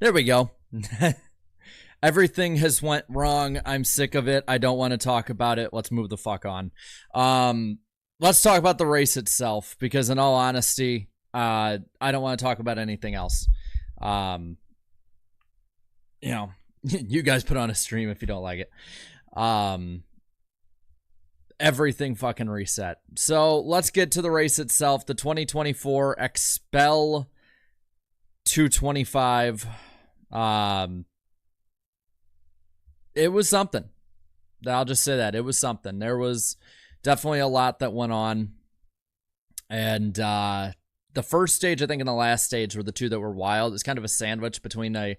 There we go. Everything has went wrong. I'm sick of it. I don't want to talk about it. Let's move the fuck on. Let's talk about the race itself, because in all honesty, I don't want to talk about anything else. You guys put on a stream if you don't like it. Everything fucking reset. So let's get to the race itself. The 2024 Expel 225. It was something. I'll just say that. It was something. There was definitely a lot that went on. And the first stage, I think, and the last stage were the two that were wild. It's kind of a sandwich between a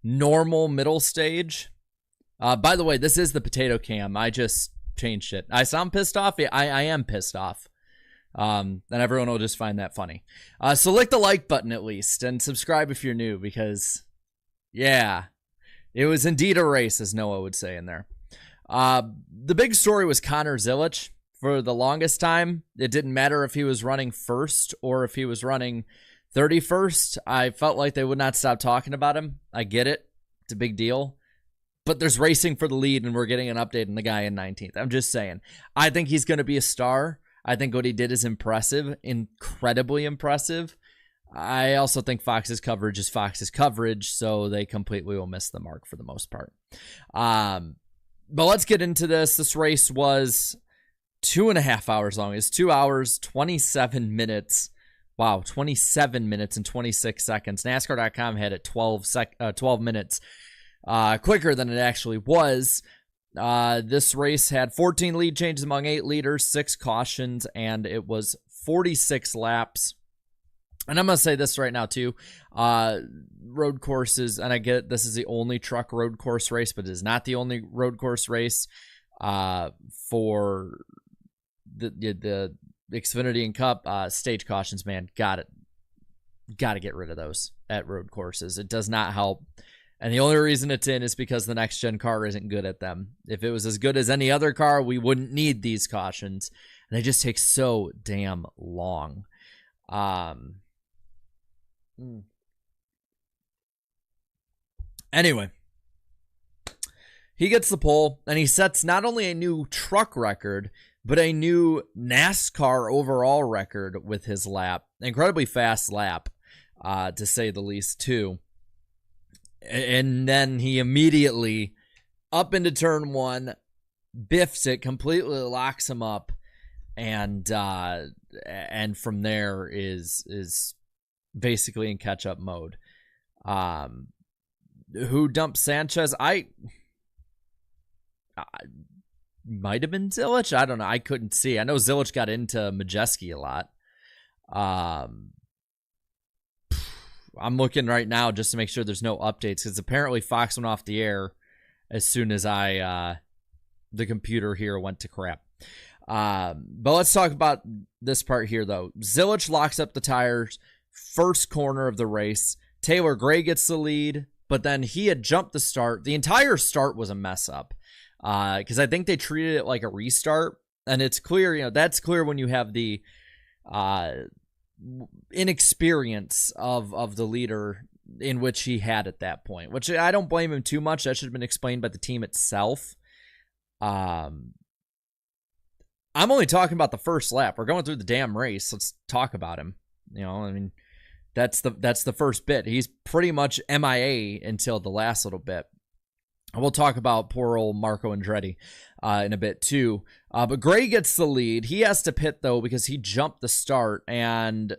normal middle stage. By the way, this is the potato cam. I just changed it. I sound pissed off. Yeah, I am pissed off. And everyone will just find that funny. So click the like button at least, and subscribe if you're new, because, yeah, it was indeed a race, as Noah would say in there. The big story was Connor Zilisch. For the longest time, it didn't matter if he was running first or if he was running 31st. I felt like they would not stop talking about him. I get it. It's a big deal. But there's racing for the lead, and we're getting an update on the guy in 19th. I'm just saying. I think he's going to be a star. I think what he did is impressive, incredibly impressive. I also think Fox's coverage is Fox's coverage, so they completely will miss the mark for the most part. But let's get into this. This race was 2.5 hours long. It's 2 hours, 27 minutes. Wow, 27 minutes and 26 seconds. NASCAR.com had it 12 minutes quicker than it actually was. This race had 14 lead changes among 8 leaders, 6 cautions, and it was 46 laps. And I'm going to say this right now, too. Road courses, and I get it, this is the only truck road course race, but it is not the only road course race for the Xfinity and Cup. Stage cautions, man, got to get rid of those at road courses. It does not help. And the only reason it's in is because the next gen car isn't good at them. If it was as good as any other car, we wouldn't need these cautions. And they just take so damn long. Anyway, he gets the pole, and he sets not only a new truck record, but a new NASCAR overall record with his lap. Incredibly fast lap, to say the least, too. And then he immediately, up into turn 1, biffs it, completely locks him up, and from there is basically in catch-up mode. Who dumped Sanchez? I might have been Zilisch. I don't know. I couldn't see. I know Zilisch got into Majeski a lot. I'm looking right now just to make sure there's no updates, because apparently Fox went off the air as soon as the computer here went to crap. But let's talk about this part here, though. Zilisch locks up the tires, first corner of the race. Taylor Gray gets the lead, but then he had jumped the start. The entire start was a mess up, because I think they treated it like a restart, and it's clear, that's clear when you have the inexperience of the leader in which he had at that point, which I don't blame him too much. That should have been explained by the team itself. I'm only talking about the first lap. We're going through the damn race. Let's talk about him. That's the first bit. He's pretty much MIA until the last little bit. We'll talk about poor old Marco Andretti in a bit too. But Gray gets the lead. He has to pit, though, because he jumped the start, and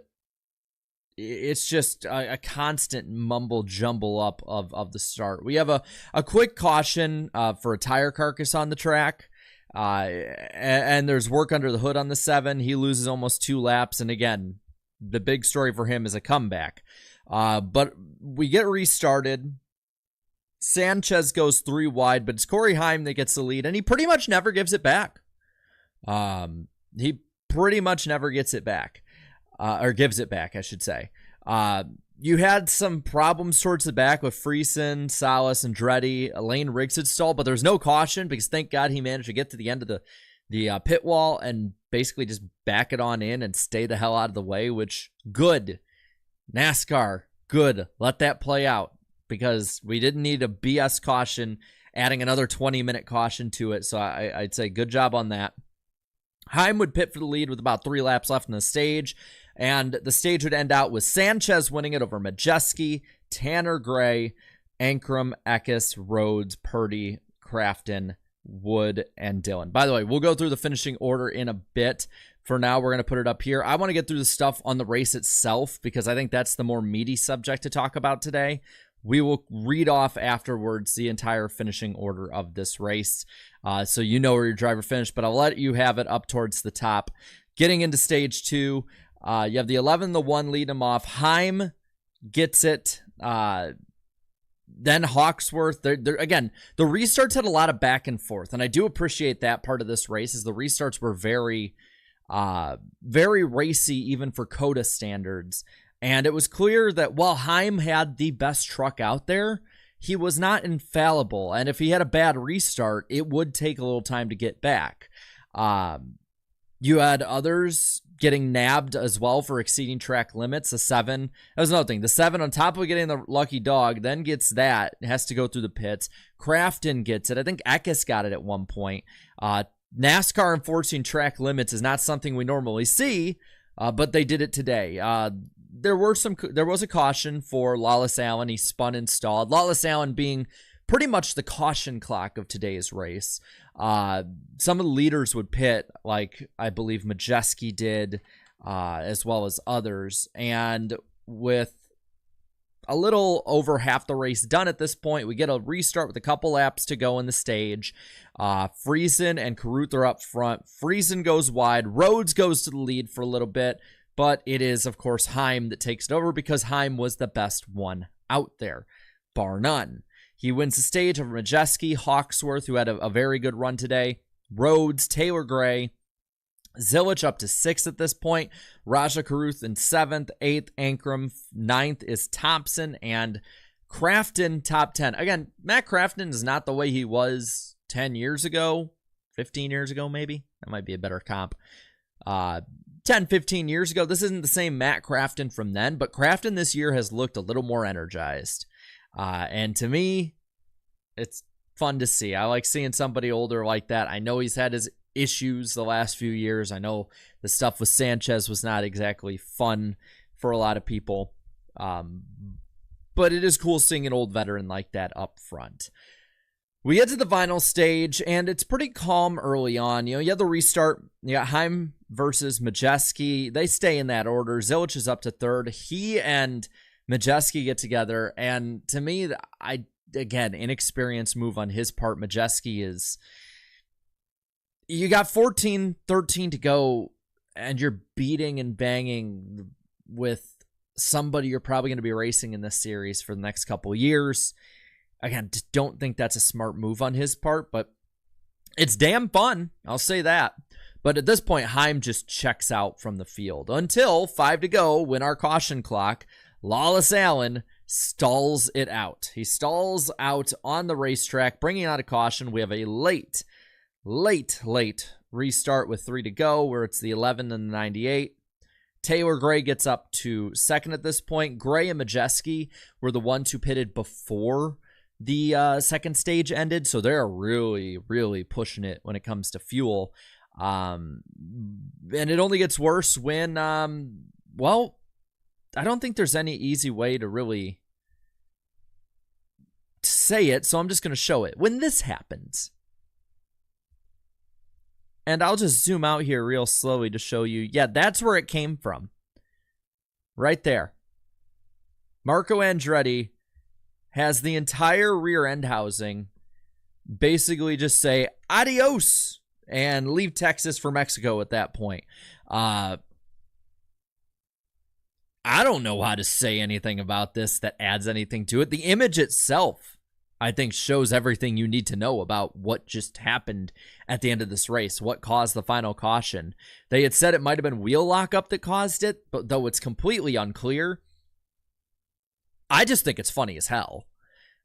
it's just a constant mumble jumble up of the start. We have a quick caution for a tire carcass on the track, and there's work under the hood on the 7. He loses almost 2 laps, and again, the big story for him is a comeback. But we get restarted. Sanchez goes 3 wide, but it's Corey Heim that gets the lead, and he pretty much never gives it back. He pretty much never gets it back, or gives it back, I should say. You had some problems towards the back with Friesen, Salas, and Andretti. Lane Riggs had stalled, but there's no caution, because thank God he managed to get to the end of the pit wall and basically just back it on in and stay the hell out of the way, which, good. NASCAR, good. Let that play out. because we didn't need a BS caution, adding another 20-minute caution to it. So I'd say good job on that. Heim would pit for the lead with about 3 laps left in the stage, and the stage would end out with Sanchez winning it over Majeski, Tanner Gray, Ankrum, Eckes, Rhodes, Purdy, Crafton, Wood, and Dillon. By the way, we'll go through the finishing order in a bit. For now, we're going to put it up here. I want to get through the stuff on the race itself because I think that's the more meaty subject to talk about today. We will read off afterwards the entire finishing order of this race, so you know where your driver finished, but I'll let you have it up towards the top. Getting into stage 2, you have the 11, the 1 lead him off. Heim gets it. Then Hawksworth. Again, the restarts had a lot of back and forth, and I do appreciate that part of this race, is the restarts were very racy, even for COTA standards. And it was clear that while Heim had the best truck out there, he was not infallible. And if he had a bad restart, it would take a little time to get back. You had others getting nabbed as well for exceeding track limits. The 7, that was another thing. The 7, on top of getting the lucky dog, then gets that. It has to go through the pits. Crafton gets it. I think Eckes got it at one point. NASCAR enforcing track limits is not something we normally see, but they did it today. There was a caution for Lawless Allen. He spun and stalled. Lawless Allen being pretty much the caution clock of today's race. Some of the leaders would pit, like I believe Majeski did, as well as others. And with a little over half the race done at this point, we get a restart with a couple laps to go in the stage. Friesen and Carruth are up front. Friesen goes wide. Rhodes goes to the lead for a little bit. But it is, of course, Heim that takes it over because Heim was the best one out there, bar none. He wins the stage over Majeski, Hawksworth, who had a very good run today, Rhodes, Taylor Gray, Zilisch up to 6th at this point, Raja Carruth in 7th, 8th, Ankrum, 9th is Thompson, and Crafton top 10. Again, Matt Crafton is not the way he was 10 years ago, 15 years ago maybe. That might be a better comp. 10, 15 years ago. This isn't the same Matt Crafton from then, but Crafton this year has looked a little more energized. And to me, it's fun to see. I like seeing somebody older like that. I know he's had his issues the last few years. I know the stuff with Sanchez was not exactly fun for a lot of people. But it is cool seeing an old veteran like that up front. We get to the final stage, and it's pretty calm early on. You have the restart. You got Heim versus Majeski. They stay in that order. Zilisch is up to 3rd. He and Majeski get together, and to me, again, inexperienced move on his part. Majeski is... You got 14, 13 to go, and you're beating and banging with somebody you're probably going to be racing in this series for the next couple years. Again, just don't think that's a smart move on his part, but it's damn fun. I'll say that. But at this point, Heim just checks out from the field until 5 to go, when our caution clock, Lawless Allen stalls it out. He stalls out on the racetrack, bringing out a caution. We have a late restart with 3 to go, where it's the 11 and the 98. Taylor Gray gets up to 2nd at this point. Gray and Majeski were the ones who pitted before the second stage ended, so they're really, really pushing it when it comes to fuel. And it only gets worse when, well, I don't think there's any easy way to really say it, so I'm just going to show it. When this happens, and I'll just zoom out here real slowly to show you, yeah, that's where it came from. Right there. Marco Andretti has the entire rear end housing basically just say adios and leave Texas for Mexico at that point. I don't know how to say anything about this that adds anything to it. The image itself, I think, shows everything you need to know about what just happened at the end of this race, what caused the final caution. They had said it might have been wheel lockup that caused it, but though it's completely unclear, I just think it's funny as hell.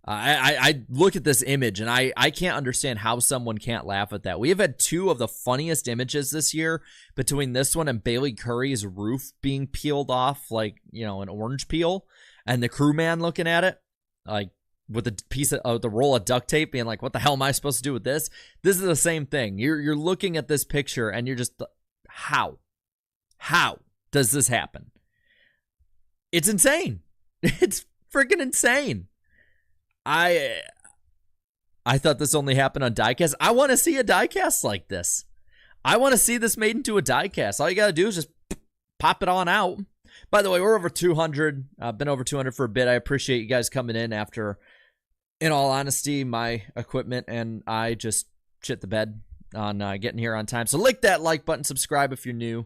I look at this image, and I can't understand how someone can't laugh at that. We have had 2 of the funniest images this year, between this one and Bailey Curry's roof being peeled off like, an orange peel, and the crewman looking at it. Like, with a piece of the roll of duct tape, being like, what the hell am I supposed to do with this? This is the same thing. You're looking at this picture and you're just, how does this happen? It's insane. It's freaking insane. I thought this only happened on diecast. I want to see a diecast like this. I want to see this made into a diecast. All you got to do is just pop it on out. By the way, we're over 200. I've been over 200 for a bit. I appreciate you guys coming in after, in all honesty, my equipment and I just shit the bed on getting here on time. So lick that like button, subscribe if you're new.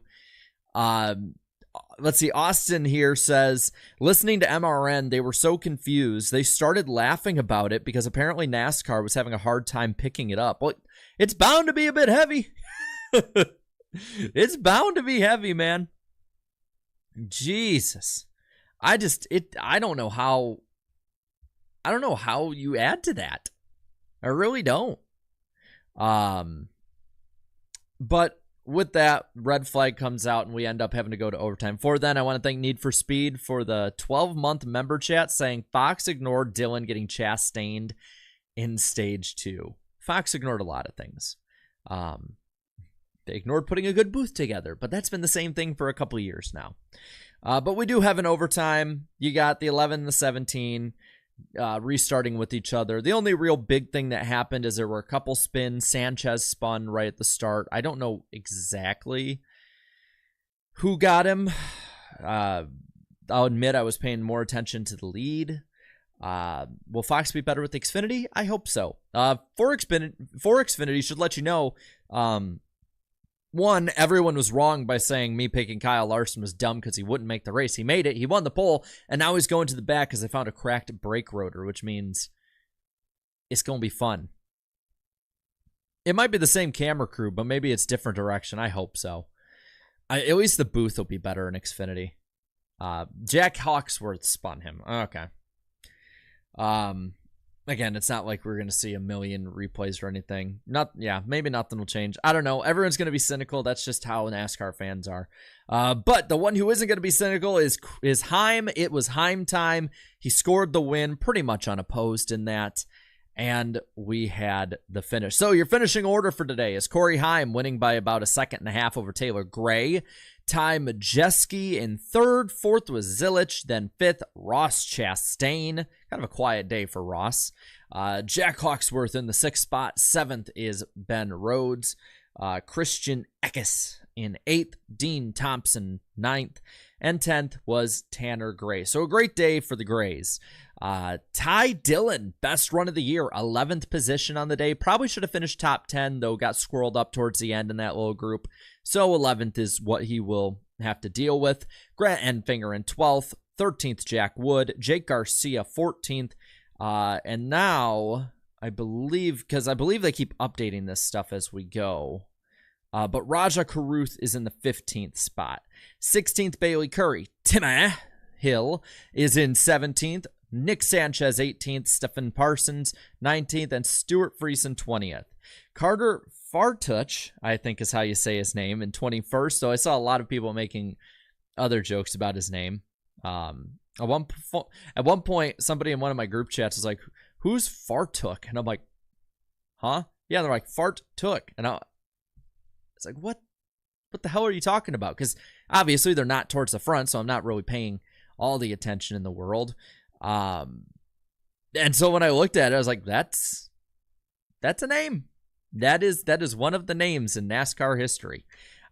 Let's see. Austin here says, listening to MRN, they were so confused. They started laughing about it because apparently NASCAR was having a hard time picking it up. Well, it's bound to be a bit heavy. It's bound to be heavy, man. Jesus. I don't know how you add to that. I really don't. But with that, red flag comes out and we end up having to go to overtime. For then, I want to thank Need for Speed for the 12-month member chat saying Fox ignored Dylan getting chastained in stage 2. Fox ignored a lot of things. They ignored putting a good booth together, but that's been the same thing for a couple of years now. But we do have an overtime. You got the 11 and the 17 restarting with each other. The only real big thing that happened is there were a couple spins. Sanchez spun right at the start. I don't know exactly who got him. I'll admit I was paying more attention to the lead. Will Fox be better with Xfinity? I hope so. For Xfinity should let you know, one, everyone was wrong by saying me picking Kyle Larson was dumb because he wouldn't make the race. He made it. He won the pole, and now he's going to the back because they found a cracked brake rotor, which means it's going to be fun. It might be the same camera crew, but maybe it's different direction. I hope so. At least the booth will be better in Xfinity. Jack Hawksworth spun him. Okay. Again, it's not like we're going to see a million replays or anything. Maybe nothing will change. I don't know. Everyone's going to be cynical. That's just how NASCAR fans are. But the one who isn't going to be cynical is Heim. It was Heim time. He scored the win pretty much unopposed in that. And we had the finish. So your finishing order for today is Corey Heim winning by about 1.5 seconds over Taylor Gray. Ty Majeski in third. Fourth was Zilisch. Then fifth, Ross Chastain. Kind of a quiet day for Ross. Jack Hawksworth in the 6th spot. 7th is Ben Rhodes. Christian Eckes in 8th. Dean Thompson 9th. And 10th was Tanner Gray. So a great day for the Grays. Ty Dillon, best run of the year, 11th position on the day. Probably should have finished top 10, though got squirreled up towards the end in that little group. So 11th is what he will have to deal with. Grant Enfinger in 12th, 13th Jack Wood, Jake Garcia 14th, and now I believe they keep updating this stuff as we go. But Raja Karuth is in the 15th spot. 16th Bailey Curry. Timmy Hill is in 17th. Nick Sanchez 18th, Stephen Parsons 19th, and Stuart Friesen 20th. Carter Fartuch, I think is how you say his name, in 21st. So I saw a lot of people making other jokes about his name. At one point, somebody in one of my group chats was like, "Who's Fartuch?" And I'm like, "Huh?" Yeah, they're like, "Fartuch," and it's like, what the hell are you talking about? Because obviously they're not towards the front, so I'm not really paying all the attention in the world. And so when I looked at it, I was like, that's a name. That is one of the names in NASCAR history.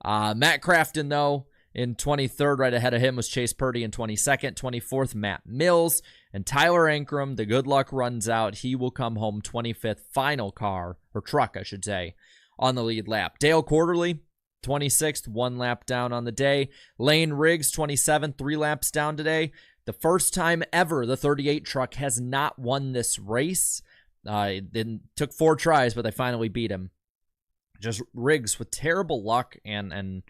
Matt Crafton, though, in 23rd, right ahead of him was Chase Purdy in 22nd, 24th, Matt Mills, and Tyler Ankrum. The good luck runs out. He will come home 25th, final car, or truck, I should say, on the lead lap. Dale Quarterly, 26th, 1 lap down on the day. Lane Riggs, 27th, 3 laps down today. The first time ever the 38 truck has not won this race. It took 4 tries, but they finally beat him. Just Riggs with terrible luck, and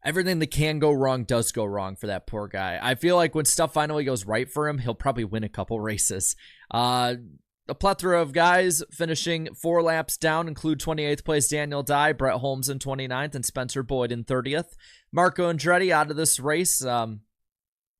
everything that can go wrong does go wrong for that poor guy. I feel like when stuff finally goes right for him, he'll probably win a couple races. A plethora of guys finishing 4 laps down include 28th place Daniel Dye, Brett Holmes in 29th, and Spencer Boyd in 30th. Marco Andretti out of this race.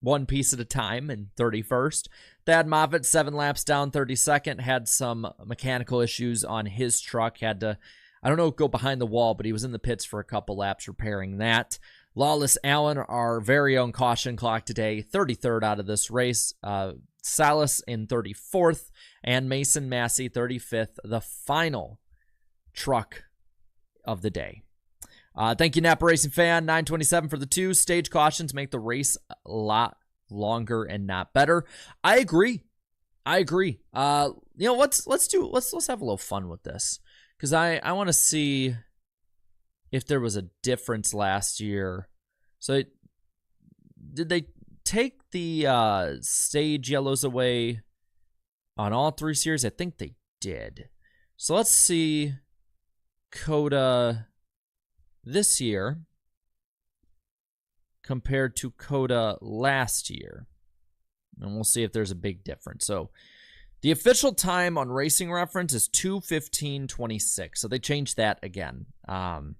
one piece at a time in 31st. Thad Moffitt, 7 laps down, 32nd, had some mechanical issues on his truck. Had to, I don't know, go behind the wall, but he was in the pits for a couple laps repairing that. Lawless Allen, our very own caution clock today, 33rd out of this race. Salas in 34th, and Mason Massey 35th, the final truck of the day. Thank you, Napa Racing Fan. 927 for the 2. Stage cautions make the race a lot longer and not better. I agree. You know, let's have a little fun with this, because I want to see if there was a difference last year. So did they take the stage yellows away on all 3 series? I think they did. So let's see COTA this year compared to COTA last year, and we'll see if there's a big difference. So the official time on Racing Reference is 2:15:26, so they changed that again. I'll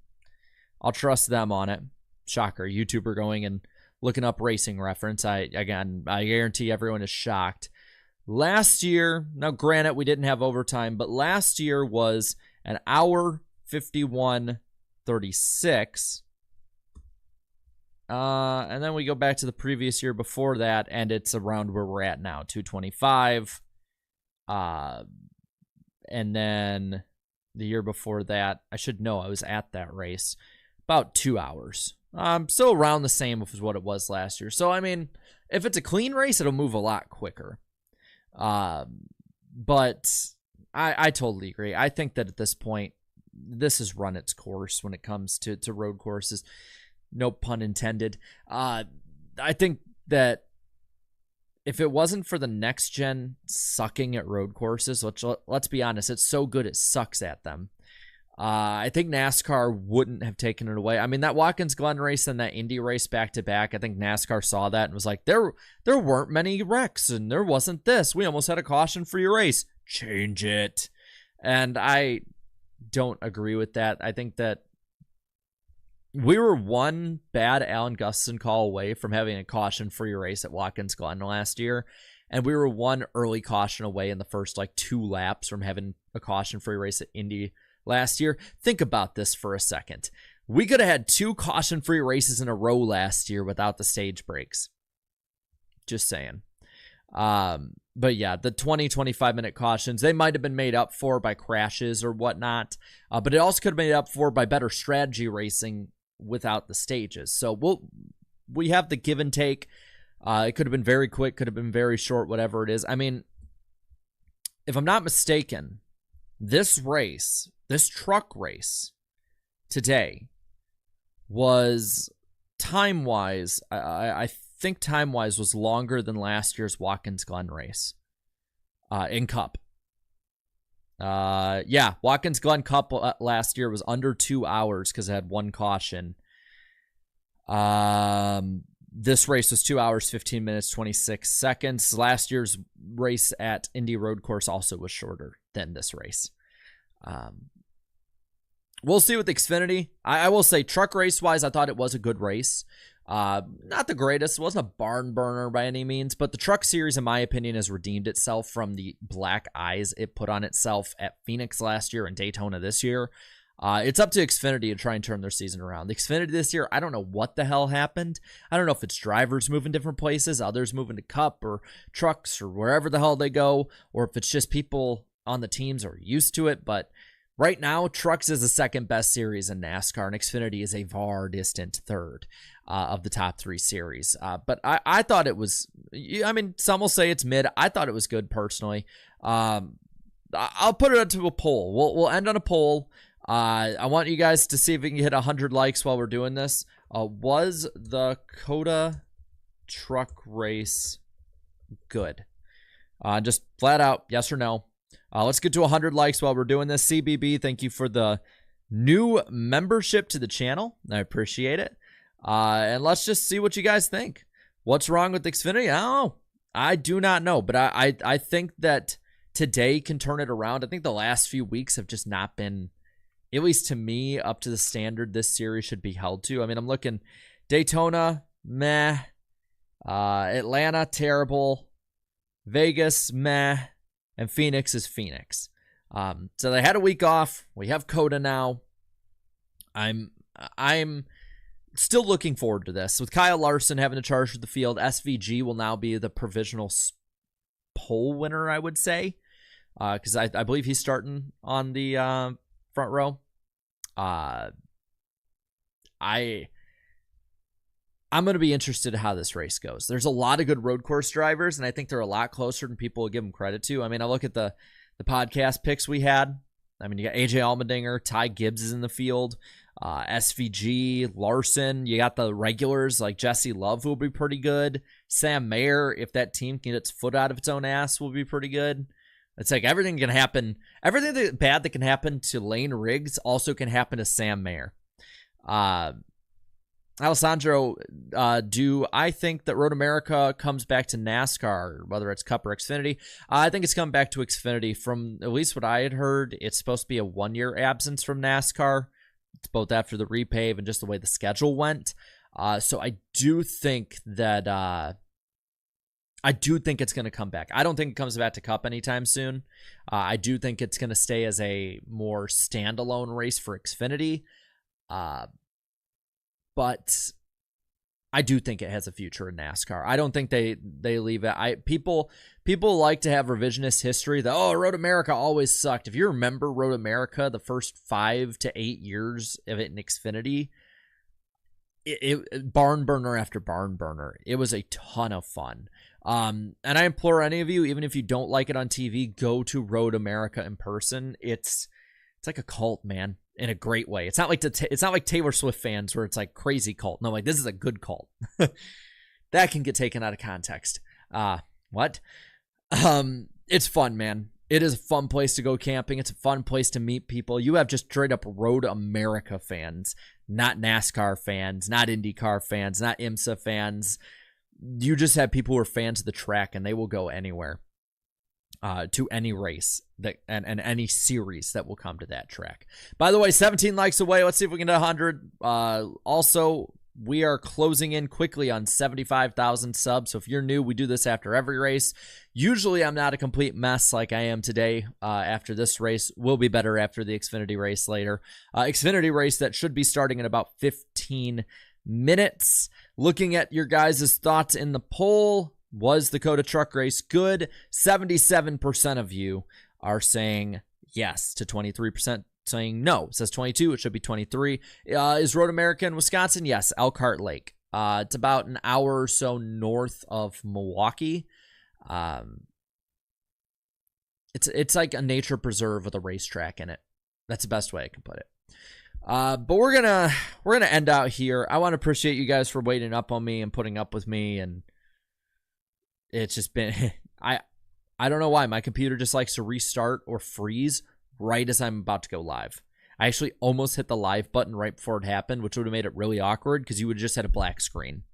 trust them on it. Shocker, YouTuber going and looking up Racing Reference. I guarantee everyone is shocked. Last year, now granted we didn't have overtime, but last year was an hour 51:36. And then we go back to the previous year before that, and it's around where we're at now, 2:25. And then the year before that, I should know, I was at that race, about 2 hours. Still around the same as what it was last year. So, I mean, if it's a clean race, it'll move a lot quicker. But I totally agree. I think that at this point, this has run its course when it comes to road courses. No pun intended. I think that if it wasn't for the next gen sucking at road courses, which, let's be honest, it's so good it sucks at them, I think NASCAR wouldn't have taken it away. I mean, that Watkins Glen race and that Indy race back to back, I think NASCAR saw that and was like, there weren't many wrecks and there wasn't this. We almost had a caution-free race. Change it. And I don't agree with that. I think that we were one bad Alan Gustafson call away from having a caution-free race at Watkins Glen last year, and we were one early caution away in the first 2 laps from having a caution-free race at Indy last year. Think about this for a second. We could have had 2 caution-free races in a row last year without the stage breaks. Just saying. But yeah, the 20-25 minute cautions, they might have been made up for by crashes or whatnot, but it also could have been made up for by better strategy racing without the stages. So we have the give and take. It could have been very quick, could have been very short, whatever it is. I mean, if I'm not mistaken, this race, this truck race today was time-wise, I think time-wise was longer than last year's Watkins Glen race in Cup. Yeah, Watkins Glen Cup last year was under 2 hours because it had 1 caution. This race was 2 hours, 15 minutes, 26 seconds. Last year's race at Indy Road Course also was shorter than this race. We'll see with Xfinity. I will say, truck race-wise, I thought it was a good race. Not the greatest. It wasn't a barn burner by any means, but the Truck Series, in my opinion, has redeemed itself from the black eyes it put on itself at Phoenix last year and Daytona this year. It's up to Xfinity to try and turn their season around. The Xfinity this year, I don't know what the hell happened. I don't know if it's drivers moving different places, others moving to Cup or trucks or wherever the hell they go, or if it's just people on the teams are used to it, but right now, Trucks is the second best series in NASCAR, and Xfinity is a far distant third of the top 3 series. But I thought it was, I mean, some will say it's mid. I thought it was good personally. I'll put it to a poll. We'll end on a poll. I want you guys to see if we can hit 100 likes while we're doing this. Was the COTA truck race good? Just flat out, yes or no. Let's get to 100 likes while we're doing this. CBB, thank you for the new membership to the channel. I appreciate it. And let's just see what you guys think. What's wrong with Xfinity? I don't know. I do not know. But I think that today can turn it around. I think the last few weeks have just not been, at least to me, up to the standard this series should be held to. I mean, I'm looking Daytona, meh. Atlanta, terrible. Vegas, meh. And Phoenix is Phoenix. So they had a week off. We have COTA now. I'm still looking forward to this. With Kyle Larson having to charge for the field, SVG will now be the provisional pole winner, I would say. Because I believe he's starting on the front row. I'm going to be interested in how this race goes. There's a lot of good road course drivers, and I think they're a lot closer than people will give them credit to. I mean, I look at the podcast picks we had. I mean, you got AJ Allmendinger, Ty Gibbs is in the field, SVG, Larson. You got the regulars like Jesse Love, who will be pretty good. Sam Mayer, if that team can get its foot out of its own ass, will be pretty good. It's like everything can happen. Everything bad that can happen to Lane Riggs also can happen to Sam Mayer. Alessandro, do I think that Road America comes back to NASCAR, whether it's Cup or Xfinity? I think it's come back to Xfinity. From at least what I had heard, it's supposed to be a 1-year absence from NASCAR. It's both after the repave and just the way the schedule went. So I do think that it's going to come back. I don't think it comes back to Cup anytime soon. I do think it's going to stay as a more standalone race for Xfinity. But I do think it has a future in NASCAR. I don't think they leave it. People like to have revisionist history that, Road America always sucked. If you remember Road America, the first 5 to 8 years of it in Xfinity, it barn burner after barn burner. It was a ton of fun. And I implore any of you, even if you don't like it on TV, go to Road America in person. It's like a cult, man. In a great way. It's not like Taylor Swift fans where it's like crazy cult. No, like this is a good cult. That can get taken out of context. What? It's fun, man. It is a fun place to go camping. It's a fun place to meet people. You have just straight up Road America fans, not NASCAR fans, not IndyCar fans, not IMSA fans. You just have people who are fans of the track, and they will go anywhere. To any race that and any series that will come to that track. By the way, 17 likes away. Let's see if we can get 100. Also, we are closing in quickly on 75,000 subs. So if you're new, we do this after every race. Usually I'm not a complete mess like I am today after this race. Will be better after the Xfinity race later. Xfinity race that should be starting in about 15 minutes. Looking at your guys' thoughts in the poll. Was the COTA truck race good? 77% of you are saying yes to 23% saying no. It says 22. It should be 23. Is Road America in Wisconsin? Yes. Elkhart Lake. It's about an hour or so north of Milwaukee. It's like a nature preserve with a racetrack in it. That's the best way I can put it. But we're gonna end out here. I want to appreciate you guys for waiting up on me and putting up with me, and it's just been, I don't know why. My computer just likes to restart or freeze right as I'm about to go live. I actually almost hit the live button right before it happened, which would have made it really awkward because you would have just had a black screen.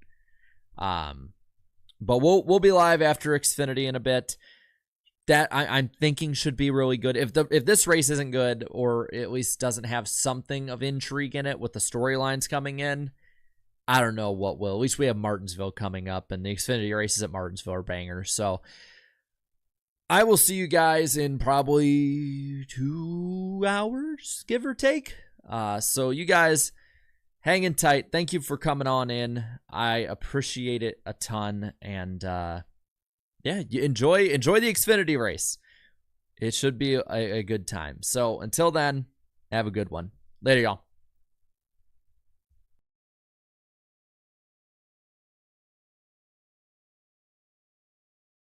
But we'll be live after Xfinity in a bit. That I'm thinking should be really good. If this race isn't good, or at least doesn't have something of intrigue in it with the storylines coming in, I don't know what will. At least we have Martinsville coming up, and the Xfinity races at Martinsville are bangers. So I will see you guys in probably 2 hours, give or take. So you guys hanging tight. Thank you for coming on in. I appreciate it a ton. And yeah, you enjoy the Xfinity race. It should be a good time. So until then, have a good one. Later, y'all.